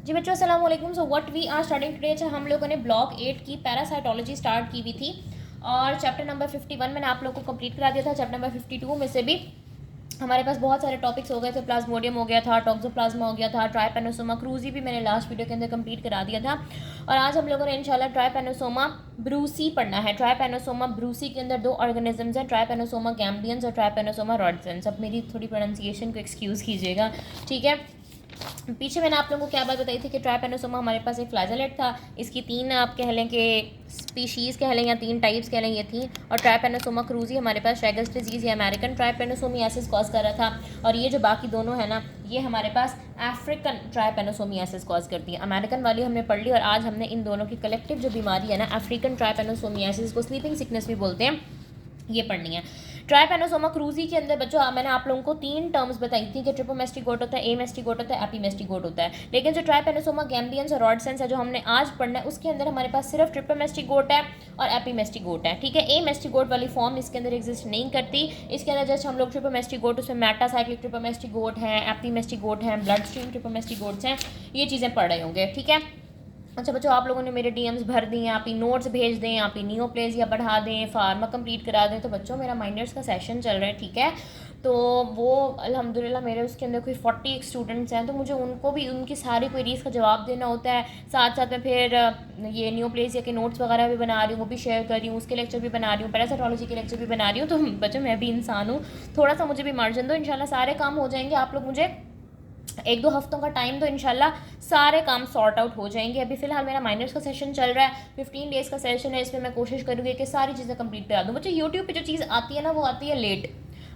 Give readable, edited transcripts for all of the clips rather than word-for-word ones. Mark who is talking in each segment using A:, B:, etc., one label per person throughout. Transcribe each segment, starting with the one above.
A: जी बच्चों अस्सलाम वालेकुम। So what we are starting today, हम लोगों ने ब्लॉक 8 की पैरासाइटोलॉजी स्टार्ट की हुई थी और चैप्टर नंबर 51 मैंने आप लोगों को कंप्लीट करा दिया था। चैप्टर नंबर 52 में से भी हमारे पास बहुत सारे टॉपिक्स हो गए थे। प्लाज्मोडियम हो गया था, टॉक्सोप्लाज्मा हो गया था, ट्राइपेनोसोमा क्रूजी भी मैंने लास्ट वीडियो के अंदर कंप्लीट करा दिया था। और आज हम लोगों ने इंशाल्लाह ट्राइपेनोसोमा ब्रूसी पढ़ना है। ट्राइपेनोसोमा ब्रूसी के अंदर 2 ऑर्गेनिजम्स हैं, ट्राइपेनोसोमा गैम्बियंस और ट्राइपेनोसोमा रॉडसेंस। अब मेरी थोड़ी प्रोनाउंसिएशन को एक्सक्यूज़ कीजिएगा, ठीक है। पीछे मैंने आप लोगों को क्या बात बताई थी कि ट्राइपेनोसोमा हमारे पास एक फ्लैजेलेट था। इसकी 3 आप कह लें कि स्पीशीज़ कह लें या 3 टाइप्स कह लें ये थी। और ट्राइपेनोसोमा क्रूजी हमारे पास शैगस डिजीज़ या अमेरिकन ट्राइपेनोसोमियासिस कॉज कर रहा था। और ये जो बाकी दोनों है ना, ये हमारे पास अफ्रीकन ट्राइपेनोसोमियासिस कॉज करती है। अमेरिकन वाली हमने पढ़ ली और आज हमने इन दोनों की कलेक्टिव जो बीमारी है ना, अफ्रीकन ट्राइपेनोसोमियासिस को स्लीपिंग सिकनेस भी बोलते हैं, ये पढ़नी है। ट्राइपेनोसोमा क्रूजी के अंदर बच्चों मैंने आप लोगों को 3 टर्म्स बताई थी कि ट्रिपोमेस्टिगोट होता है, एमेस्टिगोट होता है, एपीमेस्टिगोट होता है। लेकिन जो ट्राइपेनोसोमा गैम्बियंस और रॉडसेंस है जो हमने आज पढ़ना है, उसके अंदर हमारे पास सिर्फ ट्रिपोमेस्टिगोट है और एपीमेस्टिगोट है, ठीक है। एमेस्टिगोट वाली फॉर्म इसके अंदर एग्जिस्ट नहीं करती। इसके अंदर जस्ट हम लोग ट्रिपोमेस्टिगोट, उसमें मेटासाइक्लिक ट्रिपोमेस्टिगोट है, एपीमेस्टिगोट है, ब्लड स्ट्रीम ट्रिपोमेस्टिगोट्स हैं, ये चीज़ें पढ़ रहे होंगे, ठीक है। अच्छा बच्चों, आप लोगों ने मेरे डीएम्स भर दिए हैं, आप ही नोट्स भेज दें, आप ही नियोप्लेजिया बढ़ा दें, फार्मा कंप्लीट करा दें। तो बच्चों मेरा माइनर्स का सेशन चल रहा है, ठीक है। तो वो अल्हम्दुलिल्लाह मेरे उसके अंदर कोई 40 स्टूडेंट्स हैं, तो मुझे उनको भी उनकी सारी क्वेरीज़ का जवाब देना होता है। साथ साथ में फिर ये नियोप्लेजिया के नोट्स वगैरह भी बना रही हूँ, वो भी शेयर कर रही हूँ, उसके लेक्चर भी बना रही हूँ, पैरासाइटोलॉजी के लेक्चर भी बना रही हूँ। तो बच्चों मैं भी इंसान हूँ, थोड़ा सा मुझे भी मार्जिन दो, इंशाल्लाह सारे काम हो जाएंगे। आप लोग मुझे 1-2 हफ्तों का टाइम तो इंशाल्लाह सारे काम सॉर्ट आउट हो जाएंगे। अभी फ़िलहाल मेरा माइनर्स का सेशन चल रहा है, 15 डेज़ का सेशन है। इसमें मैं कोशिश करूँगी कि सारी चीज़ें कंप्लीट करा दूँ। बच्चों यूट्यूब पे जो चीज़ आती है ना, वो आती है लेट।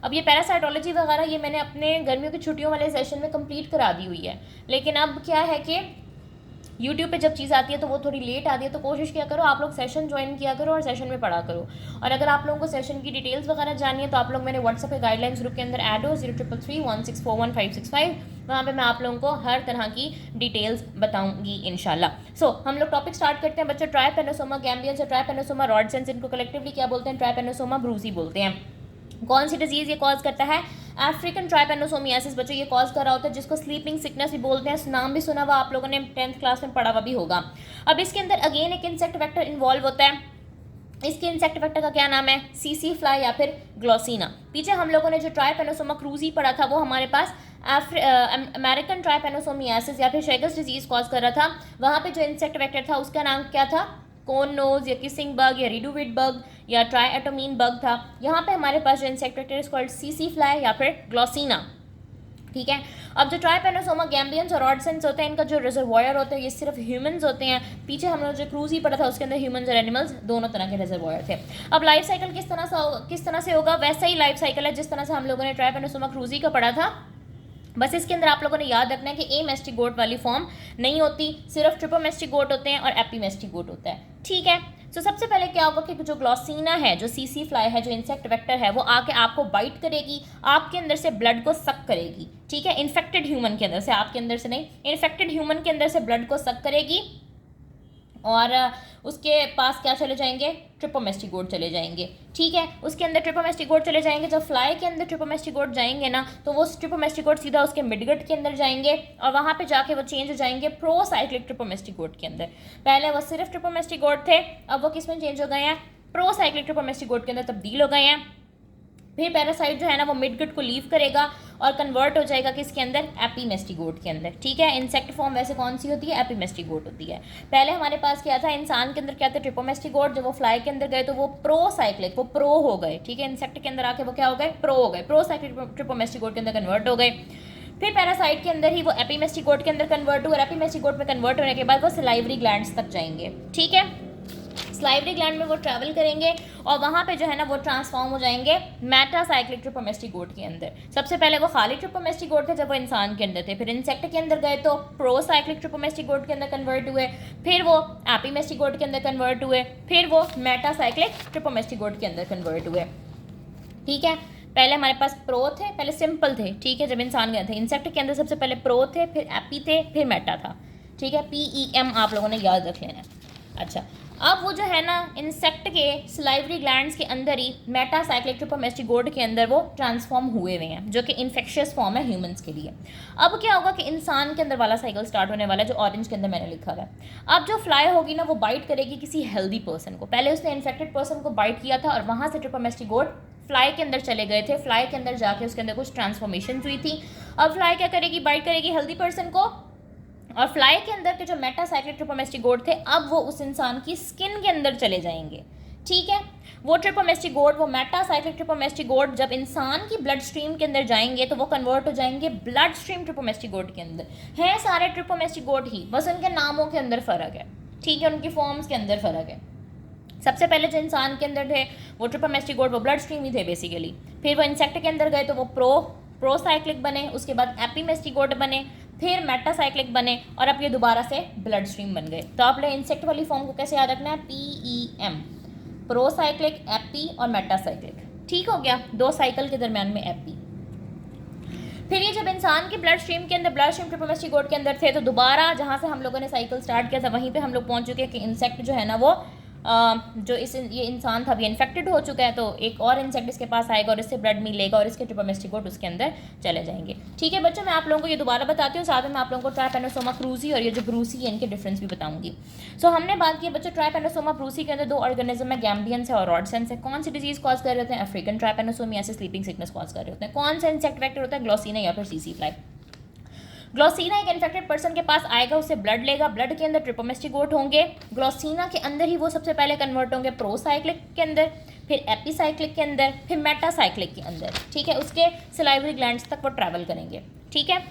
A: अब ये पैरासाइटोलॉजी वगैरह ये मैंने अपने गर्मियों की छुट्टियों वाले सेशन में कंप्लीट करा दी हुई है, लेकिन अब क्या है कि यूट्यूब पे जब चीज़ आती है तो वो थोड़ी लेट आती है। तो कोशिश किया करो आप लोग सेशन ज्वाइन किया करो और सेशन में पढ़ा करो। और अगर आप लोगों को सेशन की डिटेल्स वगैरह जाननी है तो आप लोग मेरे व्हाट्सएप पे गाइडलाइंस ग्रुप के अंदर ऐड हो, 033316416565। वहाँ पे मैं आप लोगों को हर तरह की डिटेल्स बताऊंगी इंशाल्लाह। सो हम लोग टॉपिक स्टार्ट करते हैं बच्चों। ट्राइपेनोसोमा गैम्बियंस और ट्राइपेनोसोमा रॉडसेंस, इनको कलेक्टिवली क्या बोलते हैं? ट्राइपेनोसोमा ब्रूसी बोलते हैं। कौन सी डिजीज़ ये कॉज करता है? अफ्रीकन ट्राइपेनोसोमियासिस बच्चों ये कॉज कर रहा होता है, जिसको स्लीपिंग सिकनेस भी बोलते हैं। नाम भी सुना हुआ आप लोगों ने 10th क्लास में पढ़ा हुआ भी होगा। अब इसके अंदर अगेन एक इंसेक्ट वेक्टर इन्वॉल्व होता है। इसके इंसेक्ट वेक्टर का क्या नाम है? सीसी फ्लाई या फिर ग्लोसिना। पीछे हम लोगों ने जो ट्राइपेनोसोमा क्रूजी पढ़ा था वो हमारे पास अमेरिकन ट्राइपेनोसोमियासिस या फिर शेगस डिजीज कॉज कर रहा था। वहाँ पे जो इंसेक्ट वेक्टर था उसका नाम क्या था? कोन नोज या किसिंग बग या रिडुविड बग या ट्राइएटोमीन बग था। यहाँ पे हमारे पास जो insect vector is called CC fly या फिर ग्लोसिना, ठीक है। अब जो ट्राइपेनोसोमा गैम्बियंस और रॉडसेंस होते हैं, इनका जो रिजर्वॉयर होता है ये सिर्फ ह्यूमंस होते हैं। पीछे हम लोग जो क्रूजी पढ़ा था उसके अंदर ह्यूमंस और एनिमल्स दोनों तरह के रिजर्वॉयर थे। अब लाइफ साइकिल किस तरह से होगा? वैसा ही लाइफ साइकिल है जिस तरह से हम लोगों ने ट्राइपेनोसोमा क्रूजी का पढ़ा था। बस इसके अंदर आप लोगों ने याद रखना है कि एमेस्टिगोट वाली फॉर्म नहीं होती, सिर्फ ट्रिपोमेस्टिगोट होते हैं और एपीमेस्टिगोट होता है, ठीक है। तो सबसे पहले क्या होगा कि जो ग्लोसिना है, जो सीसी फ्लाई है, जो इंसेक्ट वेक्टर है, वो आके आपको बाइट करेगी, आपके अंदर से ब्लड को सक करेगी, ठीक है। इन्फेक्टेड ह्यूमन के अंदर से, आपके अंदर से नहीं, इन्फेक्टेड ह्यूमन के अंदर से ब्लड को सक करेगी और उसके पास क्या चले जाएंगे? ट्रिपोमेस्टिगोट चले जाएंगे, ठीक है। उसके अंदर ट्रिपोमेस्टिगोट चले जाएंगे। जब फ्लाई के अंदर ट्रिपोमेस्टिगोट जाएंगे ना, तो वो ट्रिपोमेस्टिगोट सीधा उसके मिडगट के अंदर जाएंगे और वहाँ पे जाके वो चेंज हो जाएंगे प्रोसाइक्लिक ट्रिपोमेस्टिगोट के अंदर। पहले वो सिर्फ ट्रिपोमेस्टिगोट थे, अब वो किस में चेंज हो गए हैं? प्रोसाइक्लिक ट्रिपोमेस्टिगोट के अंदर तब्दील हो गए हैं। फिर पैरासाइट जो है ना वो मिडगट को लीव करेगा और कन्वर्ट हो जाएगा किसके अंदर? एपीमेस्टिगोट के अंदर, ठीक है। इंसेक्ट फॉर्म वैसे कौन सी होती है? एपीमेस्टिगोट होती है। पहले हमारे पास क्या था? इंसान के अंदर क्या था? ट्रिपोमेस्टिगोट। जब वो फ्लाई के अंदर गए तो वो प्रोसाइक्लिक, वो प्रो हो गए, ठीक है। इंसेक्ट के अंदर आके वो क्या हो गए? प्रो हो गए, प्रोसाइक्लिक ट्रिपोमेस्टिगोट के अंदर कन्वर्ट हो गए। फिर पैरासाइट के अंदर ही वो एपीमेस्टिगोट के अंदर कन्वर्ट हुए और एपीमेस्टिगोट में कन्वर्ट होने के बाद वो सलाइवरी ग्लैंड्स तक जाएंगे, ठीक है। सलाइवरी ग्लैंड में वो ट्रैवल करेंगे और वहाँ पे जो है ना वो ट्रांसफॉर्म हो जाएंगे मेटासाइक्लिक ट्रिपोमेस्टिगोट के अंदर। सबसे पहले वो खाली ट्रिपोमेस्टिगोट थे जब वो इंसान के अंदर थे, फिर इंसेक्ट के अंदर गए तो प्रोसाइक्लिक ट्रिपोमेस्टिगोट के अंदर कन्वर्ट हुए, फिर वो एपीमेस्टिगोट के अंदर कन्वर्ट हुए, फिर वो मेटासाइक्लिक ट्रिपोमेस्टिगोट के अंदर कन्वर्ट हुए, ठीक है। पहले हमारे पास प्रो थे, पहले सिंपल थे, ठीक है। जब इंसान गए थे इंसेक्ट के अंदर सबसे पहले प्रो थे, फिर एपी थे, फिर मेटा था, ठीक है। PEM आप लोगों ने याद रख लेना है। अच्छा, अब वो जो है ना इंसेक्ट के सलाइवरी ग्लैंड्स के अंदर ही मेटासाइक्लिक ट्रिपोमेस्टिगोड के अंदर वो ट्रांसफॉर्म हुए हुए हैं, जो कि इन्फेक्शियस फॉर्म है ह्यूमंस के लिए। अब क्या होगा कि इंसान के अंदर वाला साइकिल स्टार्ट होने वाला है, जो ऑरेंज के अंदर मैंने लिखा हुआ है। अब जो फ्लाई होगी ना वो बाइट करेगी किसी हेल्दी पर्सन को। पहले उसने इन्फेक्टेड पर्सन को बाइट किया था और वहाँ से ट्रिपोमेस्टिगोड फ्लाई के अंदर चले गए थे। फ्लाई के अंदर जाके उसके अंदर कुछ ट्रांसफॉर्मेशन हुई थी। अब फ्लाई क्या करेगी, बाइट करेगी हेल्दी पर्सन को, और फ्लाई के अंदर के जो मेटासाइक्लिक ट्रिपोमेस्टिगोड थे अब वो उस इंसान की स्किन के अंदर चले जाएंगे। ठीक है, वो ट्रिपोमेस्टिगोड, वो मेटासाइक्लिक ट्रिपोमेस्टिगोड जब इंसान की ब्लड स्ट्रीम के अंदर जाएंगे तो वो कन्वर्ट हो जाएंगे ब्लड स्ट्रीम ट्रिपोमेस्टिगोड के अंदर। हैं सारे ट्रिपोमेस्टिगोड ही, बस उनके नामों के अंदर फ़र्क है। ठीक है, उनकी फॉर्म्स के अंदर फ़र्क है। सबसे पहले जो इंसान के अंदर थे वो ट्रिपोमेस्टिगोड, वो ब्लड स्ट्रीम ही थे बेसिकली। फिर वो इंसेक्ट के अंदर गए तो वो प्रोसाइक्लिक बने, उसके बाद एपीमेस्टिगोड बने, फिर मेटासाइक्लिक बने, और अब ये दोबारा से ब्लड स्ट्रीम बन गए। तो आप लोग इंसेक्ट वाली फॉर्म को कैसे याद रखना है, PEM, प्रोसाइक्लिक, एपी और मेटासाइक्लिक। ठीक हो गया, 2 साइकिल के दरमियान में एपी। फिर ये जब इंसान के ब्लड स्ट्रीम के अंदर, ब्लड स्ट्रीम ट्रिपोमेस्टिगोड के अंदर थे, तो दोबारा जहाँ से हम लोगों ने साइकिल स्टार्ट किया था वहीं पे हम लोग पहुँच चुके हैं कि इंसेक्ट जो है ना वो जो ये इंसान था अभी इन्फेक्टेड हो चुका है, तो एक और इंसेक्ट इसके पास आएगा और इससे ब्लड मिलेगा और इसके ट्रिपोमेस्टिगोड उसके अंदर चले जाएंगे। ठीक है बच्चों, मैं आप लोगों को ये दोबारा बताती हूँ, साथ में मैं आप लोगों को ट्राइपेनोसोमा क्रूजी और ये जो ब्रूसी है इनके डिफरेंस भी बताऊंगी। सो हमने बात की बच्चों ट्राइपेनोसोमा ब्रूसी के अंदर 2 ऑर्गेनिज्म है, गैम्बियंस है और रॉडसेंस है। कौन सी डिजीज कॉज कर रहे होते हैं, अफ्रीकन ट्राइपेनोसोमियासिस, स्लीपिंग सिकनेस कॉज कर रहे होते हैं। कौन सा इंसेक्ट वेक्टर होता है, ग्लॉसिना या फिर सीसी फ्लाई। ग्लॉसिना एक इन्फेक्टेड पर्सन के पास आएगा, उससे ब्लड लेगा, ब्लड के अंदर ट्रिपोमेस्टिगोड होंगे, ग्लॉसिना के अंदर ही वो सबसे पहले कन्वर्ट होंगे प्रोसाइक्लिक के अंदर, फिर एपीसाइक्लिक के अंदर, फिर मेटासाइक्लिक के अंदर। ठीक है, उसके सलाइवरी ग्लैंड्स तक वो ट्रैवल करेंगे। ठीक है,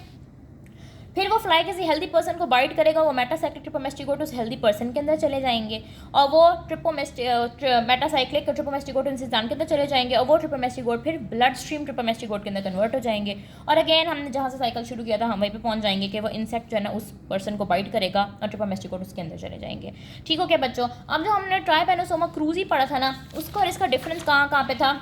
A: फिर वो फ्लाई किसी हेल्दी पर्सन को बाइट करेगा, वो मेटासाइक्लिक ट्रिपोमेस्टिगोड उस हेल्दी पर्सन के अंदर चले जाएंगे, और वो मेटासाइक्लिक ट्रिपोमेस्टिगोड उस इंसान के अंदर चले जाएंगे, और वो ट्रिपोमेस्टिगोड फिर ब्लड स्ट्रीम ट्रिपोमेस्टिगोड के अंदर कन्वर्ट हो जाएंगे। और अगेन हमने जहाँ से साइकिल शुरू किया था हम वहीं पे पहुँच जाएंगे कि वो इंसेक्ट जो है ना उस पर्सन को बाइट करेगा और ट्रिपोमेस्टिगोड उसके अंदर चले जाएंगे। ठीक हो गया बच्चों। अब जो हमने ट्राइपेनोसोमा क्रूजी पढ़ा था ना, उसका और इसका डिफरेंस कहाँ पे था।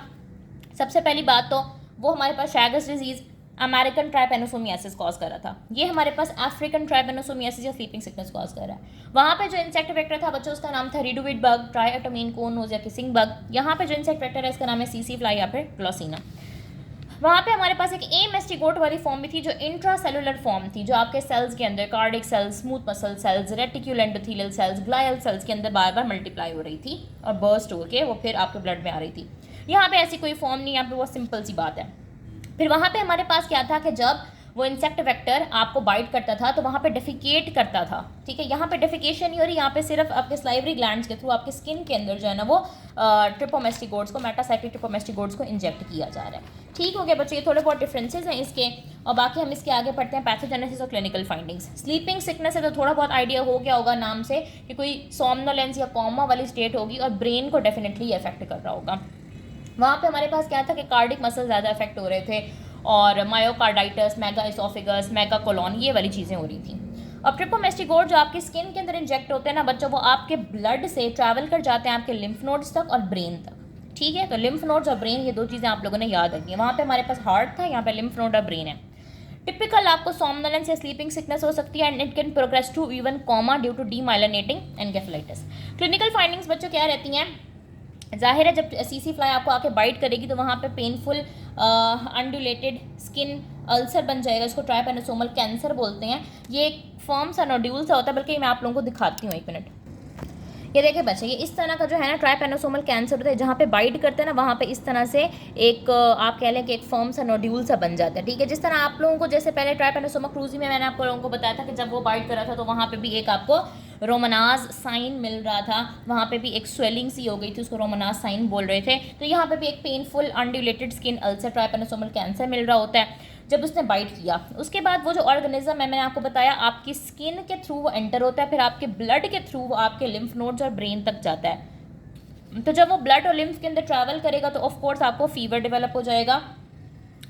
A: सबसे पहली बात तो वो हमारे पास शैगस डिजीज़ अमेरिकन ट्राइपेनोसोमियासिस कॉज कर रहा था, ये हमारे पास अफ्रीकन ट्राइपेनोसोमियासिस या स्लीपिंग सिकनेस कॉज कर रहा है। वहाँ पे जो इंसेक्ट वेक्टर था बच्चों उसका नाम था रिडुविड बग, ट्राइएटोमीन कोनोज या किसिंग बग। यहाँ पे जो इंसेक्ट वेक्टर है इसका नाम है सीसी फ्लाई या फिर ग्लॉसिना। वहाँ पे हमारे पास एक एमेस्टिगोट वाली फॉर्म भी थी जो इंट्रासेलुलर फॉर्म थी, जो आपके सेल्स के अंदर cardiac cells, smooth muscle cells, reticuloendothelial cells, glial cells के अंदर बार बार मल्टीप्लाई हो रही थी और बर्स्ट होकर वो फिर आपके ब्लड में आ रही थी। यहाँ पे ऐसी कोई फॉर्म नहीं, यहाँ पे वो सिंपल सी बात है। फिर वहाँ पे हमारे पास क्या था कि जब वो इंसेक्ट वेक्टर आपको बाइट करता था तो वहाँ पे डेफिकेट करता था। ठीक है, यहाँ पे डेफिकेशन नहीं हो रही, यहाँ पे सिर्फ आपके स्लाइवरी ग्लैंड्स के थ्रू आपके स्किन के अंदर जो है ना वो ट्रिपोमेस्टिगोड्स को, मेटासाइक्लिक ट्रिपोमेस्टिगोड्स को इंजेक्ट किया जा रहा है। ठीक हो गया बच्चों, ये थोड़े बहुत डिफरेंसेस हैं इसके, और बाकी हम इसके आगे पढ़ते हैं पैथोजेनेसिस और क्लिनिकल फाइंडिंग्स। स्लीपिंग सिकनेस है तो थोड़ा बहुत आइडिया हो गया होगा नाम से कि कोई सोमनोलेंस या कॉमा वाली स्टेट होगी और ब्रेन को डेफिनेटली अफेक्ट कर रहा होगा। वहाँ पे हमारे पास क्या था कि कार्डिक मसल ज़्यादा अफेक्ट हो रहे थे और myocarditis, mega oesophagus, mega colon, ये वाली चीज़ें हो रही थी। अब ट्रिपोमेस्टिगोड जो आपकी स्किन के अंदर इंजेक्ट होते हैं ना बच्चों, वो आपके ब्लड से ट्रैवल कर जाते हैं आपके लिम्फ नोड्स तक और ब्रेन तक। ठीक है, तो लिम्फ नोड्स और ब्रेन ये 2 चीज़ें आप लोगों ने याद रखनी है। वहाँ पे हमारे पास हार्ट था, यहाँ पे लिम्फ नोड और ब्रेन है। टिपिकल आपको सोमनोलेंस या स्लीपिंग सिकनेस हो सकती है and it can progress to even coma due to demyelinating encephalitis. Clinical findings बच्चों क्या रहती हैं, जाहिर है जब सीसी फ्लाई आपको आके बाइट करेगी तो वहाँ पे पेनफुल अनड्यूलेटेड स्किन अल्सर बन जाएगा, इसको ट्राइपेनोसोमल कैंसर बोलते हैं। ये एक फॉर्म सा नोड्यूल सा होता है, बल्कि मैं आप लोगों को दिखाती हूँ, 1 मिनट। ये देखिए बच्चे, ये इस तरह का जो है ना ट्राइपेनोसोमल कैंसर होता है, जहाँ पे बाइट करते हैं ना वहाँ पे इस तरह से एक आप कह लें कि एक फॉर्म सा नोड्यूल सा बन जाता है। ठीक है, जिस तरह आप लोगों को जैसे पहले ट्राइपेनोसोमा क्रूजी में मैंने आप लोगों को बताया था कि जब वो बाइट कर रहा था तो वहाँ पे भी एक आपको रोमनाज साइन मिल रहा था, वहाँ पे भी एक स्वेलिंग सी हो गई थी, उसको रोमनाज साइन बोल रहे थे। तो यहाँ पे भी एक पेनफुल अनड्यूलेटेड स्किन अल्सर ट्राइपेनोसोमल कैंसर मिल रहा होता है जब उसने बाइट किया। उसके बाद वो जो ऑर्गेनिज्म है मैंने आपको बताया आपकी स्किन के थ्रू वो एंटर होता है, फिर आपके ब्लड के थ्रू वो आपके लिम्फ नोड्स और ब्रेन तक जाता है। तो जब वो ब्लड और लिम्फ के अंदर ट्रैवल करेगा तो ऑफकोर्स आपको फीवर डेवलप हो जाएगा,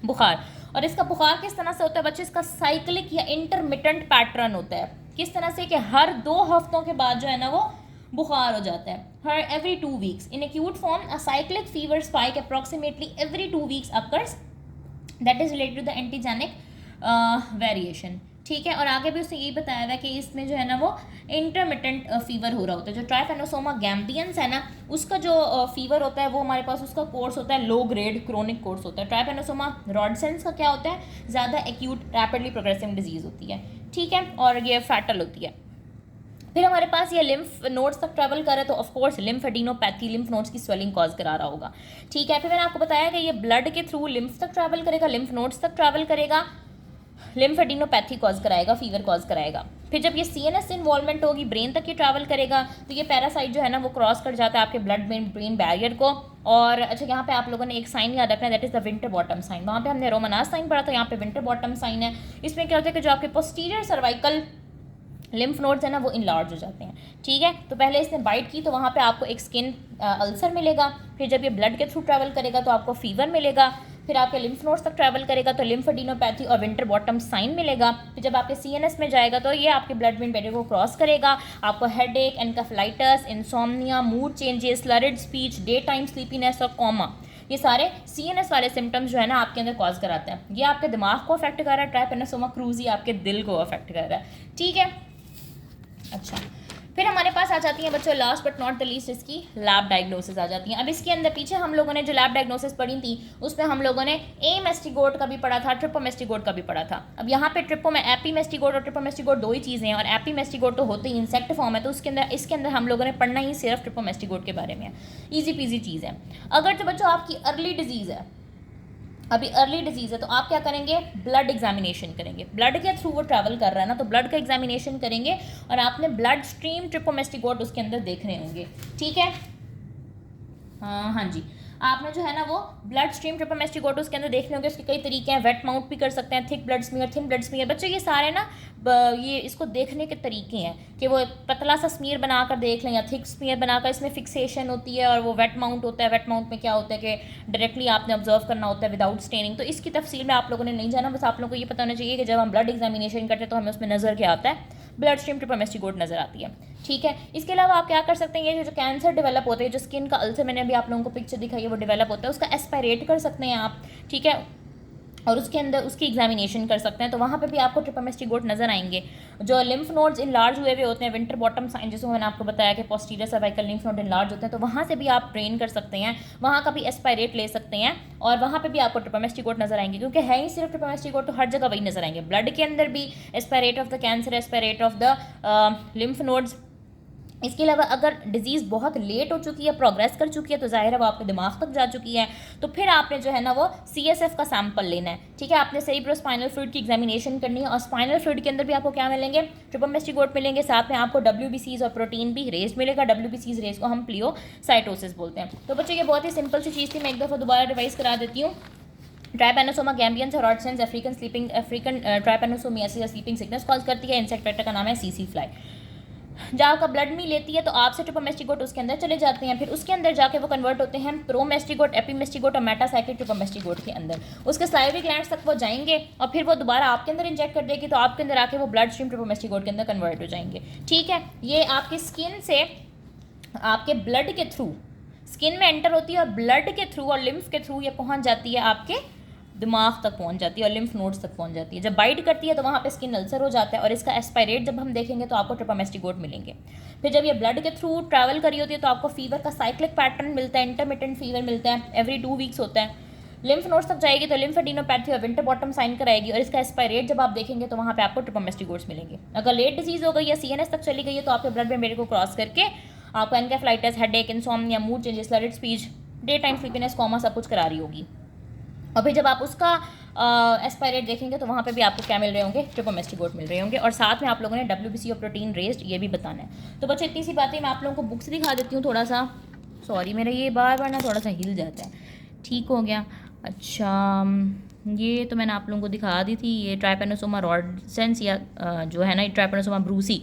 A: बुखार। और इसका बुखार किस तरह से होता है बच्चे, इसका साइक्लिक या इंटरमिटेंट पैटर्न होता है। किस तरह से कि हर 2 हफ्तों के बाद जो है ना वो बुखार हो जाता है, हर every 2 weeks. In acute form a cyclic fever spike approximately every 2 weeks occurs, that is related to the antigenic variation। ठीक है। और आगे भी उसने यही बताया हुआ है कि इसमें जो है ना वो इंटरमिटेंट फीवर हो रहा होता है। जो ट्राइफेनोसोमा गैम्बियंस है ना, उसका जो फीवर होता है वो हमारे पास उसका कोर्स होता है लो ग्रेड क्रोनिक कोर्स होता है। ट्राइफेनोसोमा रॉडसेंस का क्या होता है, ज़्यादा एक्यूट रैपिडली प्रोग्रेसिव डिजीज़ होती है, ठीक है, और ये फैटल होती है। फिर हमारे पास ये लिम्फ नोड्स तक ट्रैवल करे तो ऑफकोर्स लिम्फेडिनोपैथी, लिम्फ नोड्स की स्वेलिंग कॉज करा रहा होगा, ठीक है। फिर मैंने आपको बताया कि ये ब्लड के थ्रू लिम्फ तक ट्रैवल करेगा, लिम्फ नोड्स तक ट्रैवल करेगा, लिम्फेडिनोपैथी कॉज कराएगा, फीवर कॉज कराएगा। फिर जब ये सीएनएस से इन्वॉल्वमेंट होगी, ब्रेन तक ये ट्रैवल करेगा, तो ये पैरासाइट जो है ना वो क्रॉस कर जाता है आपके ब्लड ब्रेन बैरियर को। और अच्छा, यहाँ पे आप लोगों ने एक साइन याद रखना है, that is the Winterbottom sign. वहाँ पे हमने रोमनास साइन पढ़ा था, यहाँ पे विंटर बॉटम साइन है। इसमें क्या होता है कि जो आपके पोस्टीरियर सर्वाइकल लिम्फ नोड्स है ना वो इनलार्ज हो जाते हैं, ठीक है। तो पहले इसने बाइट की तो वहाँ पे आपको एक स्किन अल्सर मिलेगा। फिर जब ये ब्लड के थ्रू ट्रैवल करेगा तो आपको फीवर मिलेगा। फिर आपके लिम्फ नोड्स तक ट्रैवल करेगा तो लिम्फेडिनोपैथी और विंटर बॉटम साइन मिलेगा। फिर जब आपके सीएनएस में जाएगा तो ये आपके ब्लड ब्रेन बैरियर को क्रॉस करेगा, आपको headache, encephalitis, insomnia, mood changes, slurred speech, day time sleepiness और कोमा, ये सारे सीएनएस वाले सिम्टम्स जो है ना आपके अंदर कॉज कराते हैं। ये आपके दिमाग को अफेक्ट कर रहा है, ट्राइफेनोसोमा क्रूजी आपके दिल को अफेक्ट कर रहा है, ठीक है। अच्छा, फिर हमारे पास आ जाती है बच्चों last but not the least इसकी लैब डायग्नोसिस आ जाती है। अब इसके अंदर पीछे हम लोगों ने जो लैब डायग्नोसिस पढ़ी थी उसमें हम लोगों ने एमेस्टिगोट का भी पढ़ा था, ट्रिपोमेस्टिगोट का भी पढ़ा था। अब यहाँ पे ट्रिपो में एपीमेस्टिगोट और ट्रिपोमेस्टिगोट दो ही चीज़ें हैं, और एपीमेस्टिगोट तो होते ही इंसेक्ट फॉर्म है, तो इसके अंदर हम लोगों ने पढ़ना ही सिर्फ ट्रिपोमेस्टिगोट के बारे में है। ईजी पीजी चीज़ है। अगर तो बच्चों आपकी अर्ली डिजीज़ है, अभी अर्ली डिजीज़ है, तो आप क्या करेंगे, ब्लड एग्जामिनेशन करेंगे। ब्लड के थ्रू वो ट्रैवल कर रहा है ना, तो ब्लड का एग्जामिनेशन करेंगे और आपने ब्लड स्ट्रीम ट्रिपोमेस्टिगोट उसके अंदर देखने होंगे, ठीक है। हाँ जी, आपने जो है ना वो ब्लड स्ट्रीम ट्रिपोमेस्टिगोट उसके अंदर देखने होंगे। उसके कई तरीके हैं, वेट माउंट भी कर सकते हैं, thick blood smear, thin blood smear. बच्चों ये सारे ना ये इसको देखने के तरीके हैं कि वो पतला सा स्मीयर बनाकर देख लें या थिक स्मीयर बनाकर, इसमें फिक्सेशन होती है और वो वेट माउंट होता है। वेट माउंट में क्या होता है कि डायरेक्टली आपने ऑब्जर्व करना होता है विदाउट स्टेनिंग। तो इसकी तफसील में आप लोगों ने नहीं जाना, बस आप लोगों को ये पता होना चाहिए कि जब हम ब्लड एग्जामिनेशन करते हैं तो हमें उसमें नज़र क्या आता है, ब्लड स्ट्रीम ट्रिपोमेस्टिगोट नज़र आती है, ठीक है। इसके अलावा आप क्या कर सकते हैं, ये जो कैंसर डेवलप होता है, जो स्किन का अल्सर मैंने अभी आप लोगों को पिक्चर दिखाई है वो डेवलप होता है, उसका एस्पायरेट कर सकते हैं आप, ठीक है, और उसके अंदर उसकी एग्जामिनेशन कर सकते हैं। तो वहाँ पे भी आपको ट्रिपोमेस्टिगोट नजर आएंगे। जो लिम्फ नोड्स इनलार्ज हुए होते हैं, विंटर बॉटम साइन, जिसको मैंने आपको बताया कि posterior cervical lymph node enlarge होते हैं, तो वहाँ से भी आप ट्रेन कर सकते हैं, वहाँ का भी एस्पायरेट ले सकते हैं और वहाँ पे भी आपको ट्रिपोमेस्टिगोट नजर आएंगे, क्योंकि है ही सिर्फ ट्रिपोमेस्टिगोट, तो हर जगह वही नजर आएंगे। ब्लड के अंदर भी aspirate of the cancer, aspirate of the lymph nodes. इसके अलावा अगर डिजीज़ बहुत लेट हो चुकी है, प्रोग्रेस कर चुकी है, तो जाहिर है वो आपके दिमाग तक जा चुकी है, तो फिर आपने जो है ना वो CSF का सैंपल लेना है, ठीक है। आपने सेरिब्रोस्पाइनल फ्लूइड की एग्जामिनेशन करनी है और स्पाइनल फ्लूइड के अंदर भी आपको क्या मिलेंगे, ट्रिपोमेस्टिगोट मिलेंगे, साथ में आपको WBCs और प्रोटीन भी रेस्ट मिलेगा। WBCs रेस्ट को हम प्लियोसाइटोसिस बोलते हैं। तो बच्चों ये बहुत ही सिंपल सी चीज़ थी, मैं एक दफ़ा दोबारा रिवाइज करा देती हूँ। ट्राइपेनोसोमा गैम्बियंस और रॉडसेंस अफ्रीकन ट्राइपेनोसोमियासिस या स्लीपिंग सिकनेस कॉज करती है। इंसेक्ट वेक्टर का नाम है CC फ्लाई। जब आपका ब्लड में लेती है तो आपसे ट्रिपोमेस्टिगोट उसके अंदर चले जाते हैं, फिर उसके अंदर जाके वो कन्वर्ट होते हैं प्रोमेस्टिगोट, एपीमेस्टिगोट और मेटासाइक्लिक ट्रिपोमेस्टिगोट के अंदर। उसके साइविक ग्लैंड्स तक वो जाएंगे और फिर वो दोबारा आपके अंदर इंजेक्ट कर देगी, तो आपके अंदर आके वो ब्लड स्ट्रीम ट्रिपोमेस्टिगोट के अंदर कन्वर्ट हो जाएंगे, ठीक है। ये आपकी स्किन से आपके ब्लड के थ्रू स्किन में एंटर होती है और ब्लड के थ्रू और लिम्फ के थ्रू ये पहुँच जाती है, आपके दिमाग तक पहुंच जाती है और लिम्फ नोड्स तक पहुंच जाती है। जब बाइट करती है तो वहाँ पे स्किन अल्सर हो जाता है और इसका एस्पायरेट जब हम देखेंगे तो आपको ट्रिपोमेस्टिगोट मिलेंगे। फिर जब ये ब्लड के थ्रू ट्रैवल करी होती है तो आपको फीवर का साइक्लिक पैटर्न मिलता है, इंटरमिटेंट फीवर मिलता है, एवरी 2 वीक्स होता है। लिम्फ नोड्स तक जाएगी तो लिम्फेडिनोपैथी और विंटर बॉटम साइन कराएगी और इसका एस्पायरेट जब आप देखेंगे तो वहाँ पे आपको ट्रिपोमेस्टिगोट्स मिलेंगे। अगर लेट डिजीज हो गई या CNS तक चली गई है तो आपके ब्लड ब्रेन बैरियर को क्रॉस करके आपको encephalitis, headache, insomnia, mood changes, slurred speech, day time sleepiness, coma सब कुछ करा रही होगी। और फिर जब आप उसका एस्पायरेट देखेंगे तो वहाँ पे भी आपको क्या मिल रहे होंगे, ट्रिपोमेस्टिगोट मिल रहे होंगे। और साथ में आप लोगों ने WBC और प्रोटीन रेस्ट ये भी बताना है। तो बच्चों इतनी सी बातें, मैं आप लोगों को बुक्स दिखा देती हूँ थोड़ा सा। सॉरी मेरा ये बार बार ना थोड़ा सा हिल जाता है, ठीक हो गया। अच्छा, ये तो मैंने आप लोगों को दिखा दी थी, ये ट्राइपेनोसोमा रॉडसेंस या जो है ना ट्राइपेनोसोमा ब्रूसी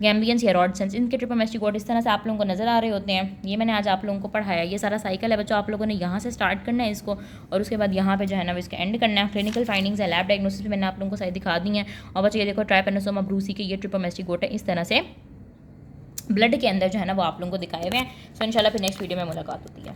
A: गैम्बियंस या रॉडसेंस, इनके ट्रिपोमेस्टिगोट इस तरह से आप लोगों को नज़र आ रहे होते हैं। ये मैंने आज आप लोगों को पढ़ाया। ये सारा साइकिल है बच्चों, आप लोगों ने यहाँ से स्टार्ट करना है इसको और उसके बाद यहाँ पे जो है ना इसका एंड करना है। क्लिनिकल फाइंडिंग्स है, लैब डायग्नोसिस भी मैंने आप लोगों को सारी दिखा दी हैं। और बच्चों ये देखो ट्राइपेनोसोमा ब्रूसी के ये ट्रिपोमेस्टिगोट है, इस तरह से ब्लड के अंदर जो है ना वो आप लोगों को दिखाए हुए हैं। सो इंशाल्लाह फिर नेक्स्ट वीडियो में मुलाकात होती है।